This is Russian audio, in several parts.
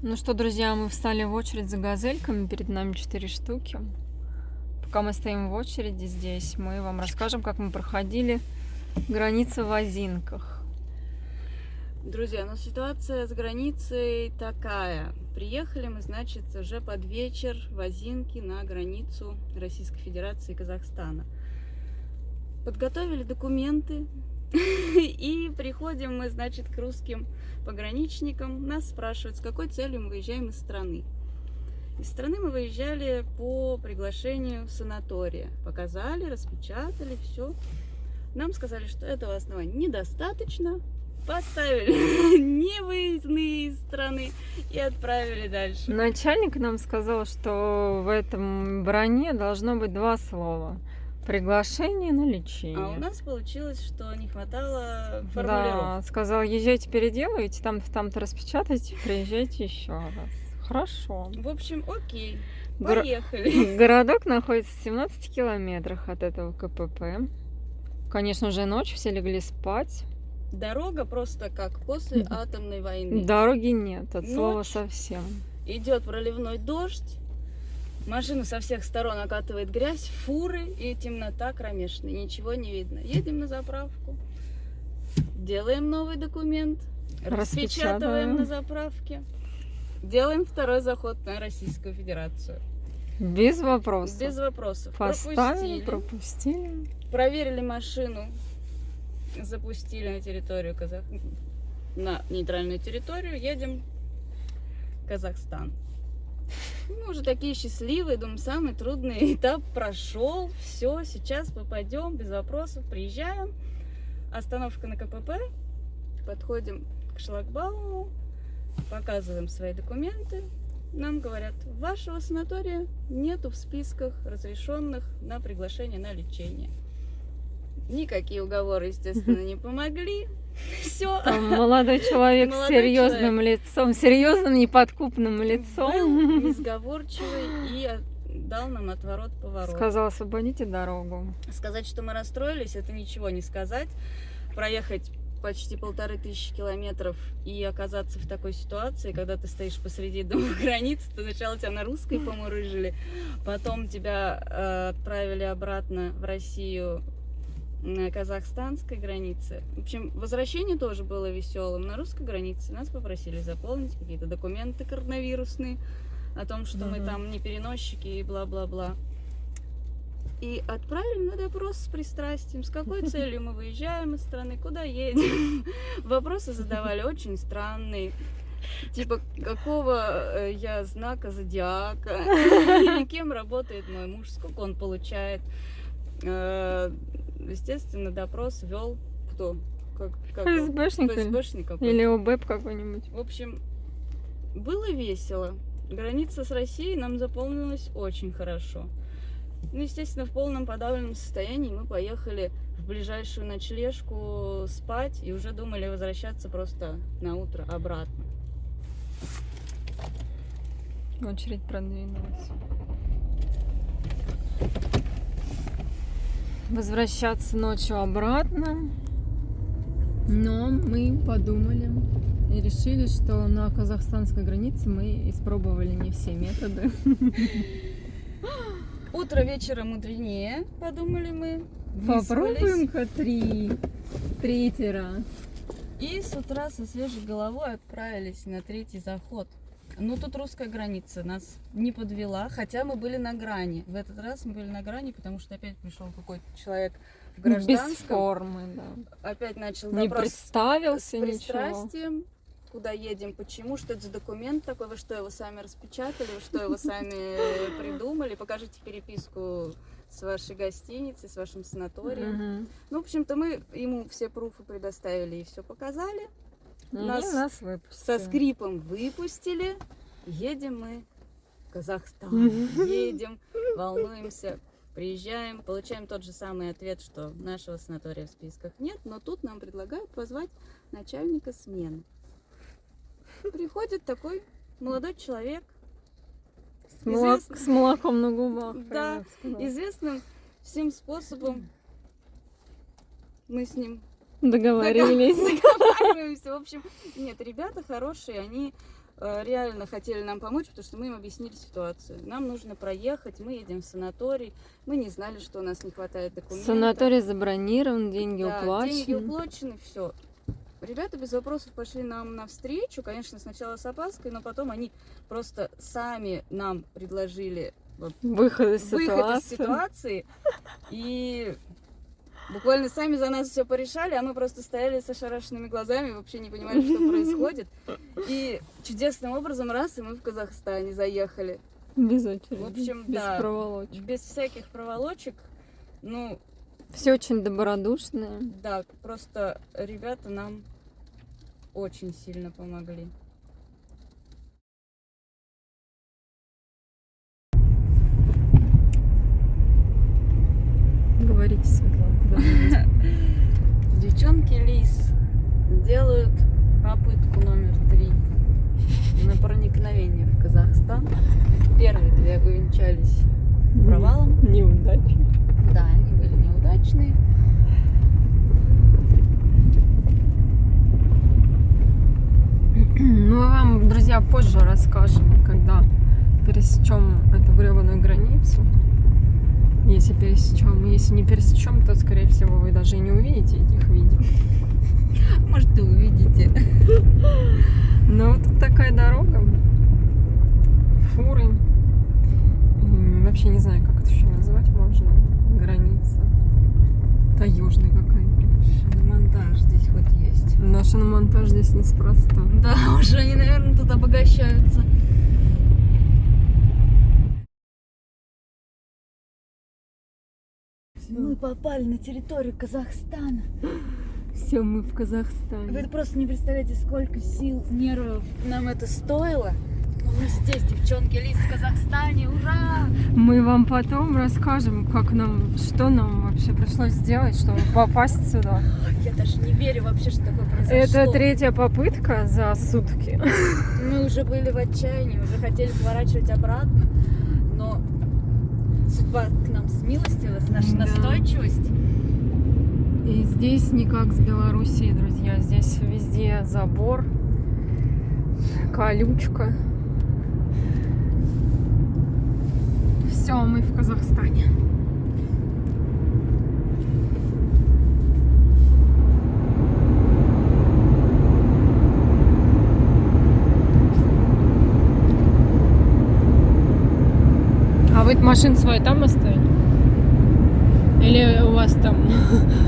Ну что, друзья, мы встали в очередь за газельками, перед нами 4 штуки. Пока мы стоим в очереди здесь, мы вам расскажем, как мы проходили границу в Озинках. Друзья, ну ситуация с границей такая. Приехали мы, значит, уже под вечер в Озинки на границу Российской Федерации и Казахстана. Подготовили документы и приходим мы, значит, к русским пограничникам. Нас спрашивают, с какой целью мы выезжаем из страны. Из страны мы выезжали по приглашению санатория. Показали, распечатали, все. Нам сказали, что этого основания недостаточно. Поставили невыездные из страны и отправили дальше. Начальник нам сказал, что в этом броне должно быть 2 слова. Приглашение на лечение. А у нас получилось, что не хватало Да, формулировок. сказал, езжайте, переделывайте, там-то распечатайте, приезжайте еще раз. Хорошо. В общем, окей, поехали. Городок находится в 17 километрах от этого КПП. Конечно же, ночь, все легли спать. Дорога просто как после атомной войны. Дороги нет, от слова Ночь. совсем. Идет проливной дождь, машину со всех сторон окатывает грязь, фуры и темнота кромешная, ничего не видно. Едем на заправку, делаем новый документ, распечатываем на заправке, делаем второй заход на Российскую Федерацию. Без вопросов. Без вопросов. Поставили, пропустили. Проверили машину, запустили на территорию на нейтральную территорию, едем в Казахстан. Мы уже такие счастливые, думаю, самый трудный этап прошел, все, сейчас попадем, без вопросов, приезжаем, остановка на КПП, подходим к шлагбауму, показываем свои документы, нам говорят, вашего санатория нету в списках разрешенных на приглашение на лечение. Никакие уговоры, естественно, не помогли. Все. Молодой человек с серьезным лицом, серьезным неподкупным лицом. Был несговорчивый и дал нам отворот-поворот. Сказал, освободите дорогу. Сказать, что мы расстроились, это ничего не сказать. Проехать почти 1500 километров и оказаться в такой ситуации, когда ты стоишь посреди двух границ, то сначала тебя на русской помурыжили, потом тебя отправили обратно в Россию на казахстанской границе. В общем, возвращение тоже было веселым. На русской границе нас попросили заполнить какие-то документы коронавирусные о том, что мы там не переносчики и бла-бла-бла. И отправили на допрос с пристрастием. С какой целью мы выезжаем из страны, куда едем. Вопросы задавали очень странные. Типа, какого я знака зодиака, кем работает мой муж, сколько он получает. Естественно, допрос вел кто? ФСБшник или ОБЭП какой-нибудь. В общем, было весело. Граница с Россией нам заполнилась очень хорошо. Ну, естественно, в полном подавленном состоянии мы поехали в ближайшую ночлежку спать и уже думали возвращаться просто на утро обратно. Очередь продвинулась. Возвращаться ночью обратно. Но мы подумали и решили, что на казахстанской границе мы испробовали не все методы. Утро вечера мудренее, подумали мы. Попробуем-ка третий раз. И с утра со свежей головой отправились на третий заход. Но тут русская граница нас не подвела, хотя мы были на грани. В этот раз мы были на грани, потому что опять пришел какой-то человек в гражданском. Без формы, да. Опять начал не допрос представился, с пристрастием. Ничего. Куда едем, почему, что это за документ такой, вы что, его сами распечатали, вы что, его сами придумали, покажите переписку с вашей гостиницей, с вашим санаторием. Ну, в общем-то, мы ему все пруфы предоставили и все показали. Нас выпустили. Со скрипом выпустили. Едем мы в Казахстан. Едем, волнуемся, приезжаем, получаем тот же самый ответ, что нашего санатория в списках нет, но тут нам предлагают позвать начальника смены. Приходит такой молодой человек. С молоком на губах. Да, известным всем способом мы с ним договорились. Договариваемся. В общем, нет, ребята хорошие, они реально хотели нам помочь, потому что мы им объяснили ситуацию. Нам нужно проехать, мы едем в санаторий, мы не знали, что у нас не хватает документов. Санаторий забронирован, деньги Да, уплачены. деньги уплачены, все. Ребята без вопросов пошли нам навстречу, конечно, сначала с опаской, но потом они просто сами нам предложили Выход из выход из ситуации. ситуации. И буквально сами за нас все порешали, а мы просто стояли с ошарашенными глазами, вообще не понимали, что происходит. И чудесным образом раз, и мы в Казахстане заехали. Без очереди. В общем, без да. проволочек. Без всяких проволочек. Ну, Все очень добродушные. да, просто ребята нам очень сильно помогли. Говорите, Светлана. куда вы Девчонки Лис делают попытку номер 3 на проникновение в Казахстан. Первые 2 увенчались едете? провалом. Неудачно. Да, они были неудачные. Ну, мы вам, друзья, позже расскажем, когда пересечем эту гребаную границу. Если пересечем. Если не пересечем, то, скорее всего, вы даже и не увидите этих видео. Может, и увидите. Но вот тут такая дорога. Фуры. И вообще не знаю, как это еще назвать можно. Граница. Таежная какая-то. Шиномонтаж здесь хоть есть. Наш шиномонтаж здесь неспроста. Да, уже они, наверное, тут обогащаются. Мы попали на территорию Казахстана. Все, мы в Казахстане. Вы просто не представляете, сколько сил, нервов нам это стоило. Но мы здесь, девчонки, Лис в Казахстане, ура! Мы вам потом расскажем, как нам, что нам вообще пришлось сделать, чтобы попасть сюда. Я даже не верю вообще, что такое произошло. Это 3-я попытка за сутки. Мы уже были в отчаянии, уже хотели поворачивать обратно, но судьба к нам смилостилась, наша Да. настойчивость. И здесь не как с Белоруссией, друзья. Здесь везде забор, колючка. Все, мы в Казахстане. А вы машину свою там оставили? Или у вас там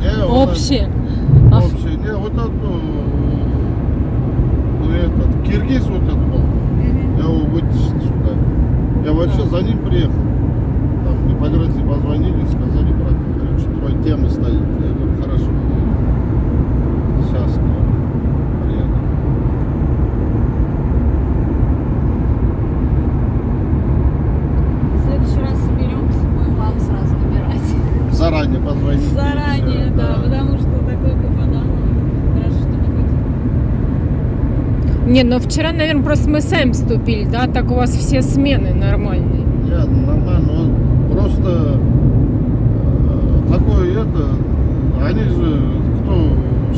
Не, общие? Общее. Не, вот этот, этот, киргиз вот этот был. Я его вытащил сюда. Я вообще за ним приехал. Там мне по границе позвонили, сказали, брат, короче, твоя тема стоит. Я говорю, хорошо. Сейчас приеду. В следующий раз соберемся, будем вам сразу набирать. Заранее позвонили. Заранее, Всё, да, потому что такое попадало. Хорошо, что не хоть. Не, ну вчера, наверное, просто мы сами вступили, да? Так у вас все смены нормальные. Нет, нормально. Он просто такое это, они же, кто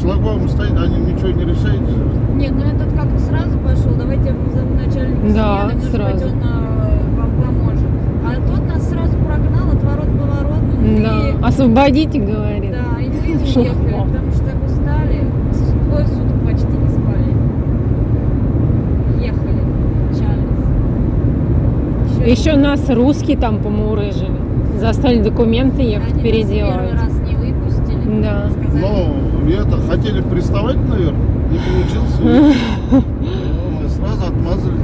шлагбаум стоит, они ничего не решают. Нет, ну этот как-то сразу пошел, давайте я позову начальника Да, смены, может сразу. быть, он вам поможет. А тот нас сразу прогнал, отворот-поворот, ну и... Да. Освободите, говорит. Да, и мы не Шел ехали, хлам. потому что так устали, 2 суток почти не спали. Ехали, мчались. Еще нас русские там помурыжили. Заставили документы ехать Они нас первый переделывать. раз не выпустили. Да. Сказали, Ну, это, хотели приставать, наверное, не получился. Ну, мы сразу отмазали.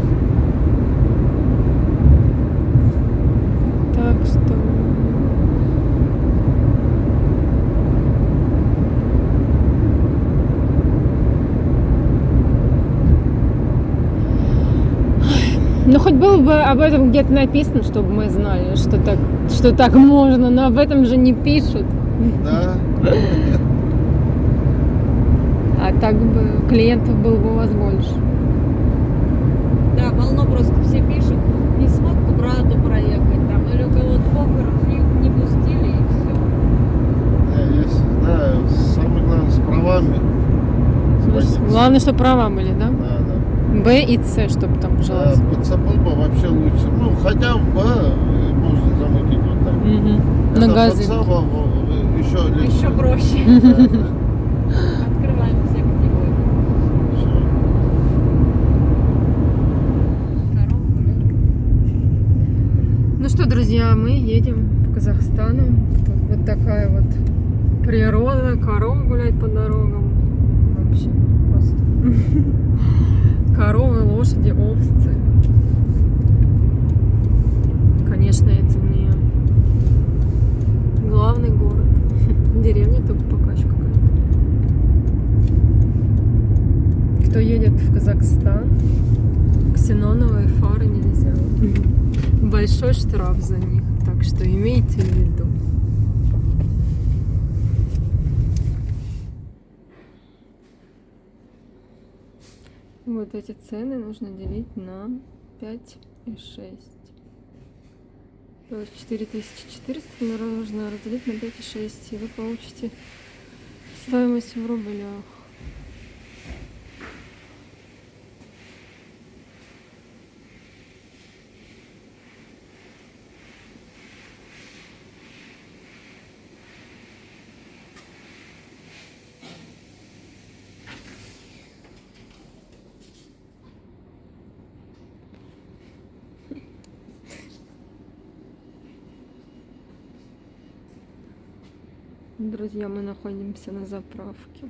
Так что... Ну, хоть было бы об этом где-то написано, чтобы мы знали, что так можно, но об этом же не пишут. Да. А так бы клиентов было бы у вас больше. да, полно просто все пишут, не смог к брату проехать там, или у кого-то похорон не пустили, и все. Не, есть, да, самое главное с правами. Главное, что права были, да? Да, да. Б и С, чтобы там желательно. БЦ был бы вообще лучше. Ну, хотя в Б можно замутить вот так. На Это газы. БЦ еще легче. Еще проще. Открываем все категории. Всё. Ну что, друзья, мы едем по Казахстану. Тут вот такая вот природа, коровы гулять по дорогам. Вообще просто. Коровы, лошади, овцы. Конечно, это не главный город. Деревня только пока еще какая-то. Кто едет в Казахстан, ксеноновые фары нельзя. Большой штраф за них, так что имейте в виду. Вот эти цены нужно делить на 5 и 6. То есть 4400 нужно разделить на 5 и 6, и вы получите стоимость в рублях. Друзья, мы находимся на заправке.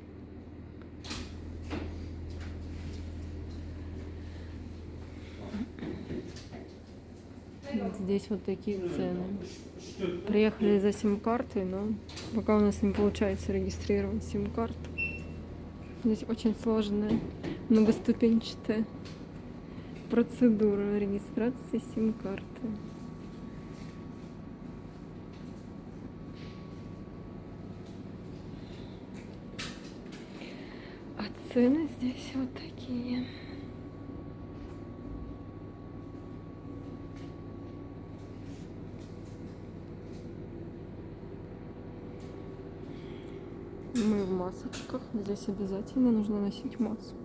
Вот здесь вот такие цены. Приехали за сим-картой, но пока у нас не получается регистрировать сим-карту. Здесь очень сложная, многоступенчатая процедура регистрации сим-карты. А цены здесь вот такие. Мы в масочках. Здесь обязательно нужно носить маску.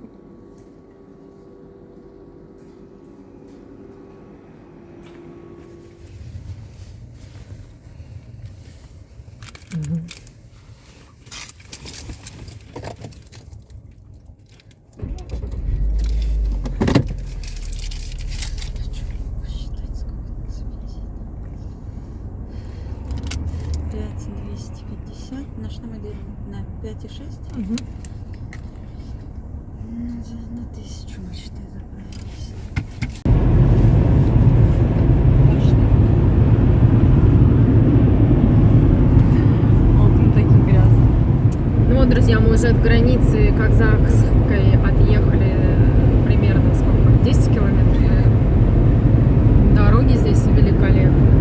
Считать, сколько это зависит. 5250. На что мы делим? На 5 и 6? На 1000 мы считай заправились. Окна такие грязные. Ну вот, друзья, мы уже от границы казахской отъехали примерно сколько? 10 километров. Дороги здесь великолепны.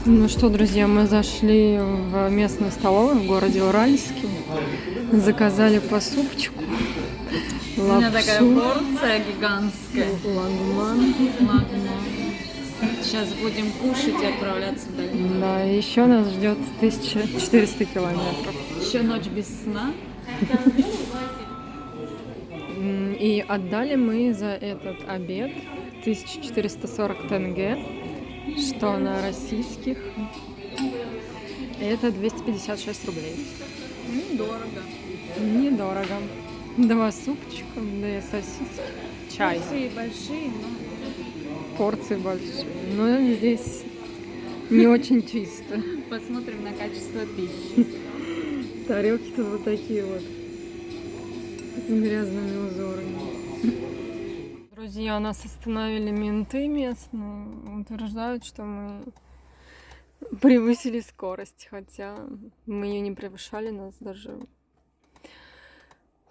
Ну что, друзья, мы зашли в местную столовую в городе Уральске. Заказали по супчику. У меня такая порция гигантская. Лагман. Сейчас будем кушать и отправляться дальше. Да, и еще нас ждет 1400 километров. Еще ночь без сна. И отдали мы за этот обед 1440 тенге, что на российских это 256 рублей. Дорого. Недорого. 2 супчика, 2 сосиски, чай. Порции большие, но Порции большие. Но здесь не очень чисто. посмотрим на качество пищи. Тарелки тут вот такие вот с грязными узорами. Друзья, нас остановили менты местные. Утверждают, что мы превысили скорость, хотя мы ее не превышали, нас даже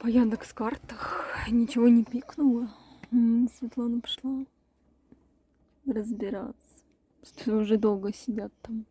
По Яндекс.Картах ничего не пикнуло. Светлана пошла разбираться. Что уже долго сидят там.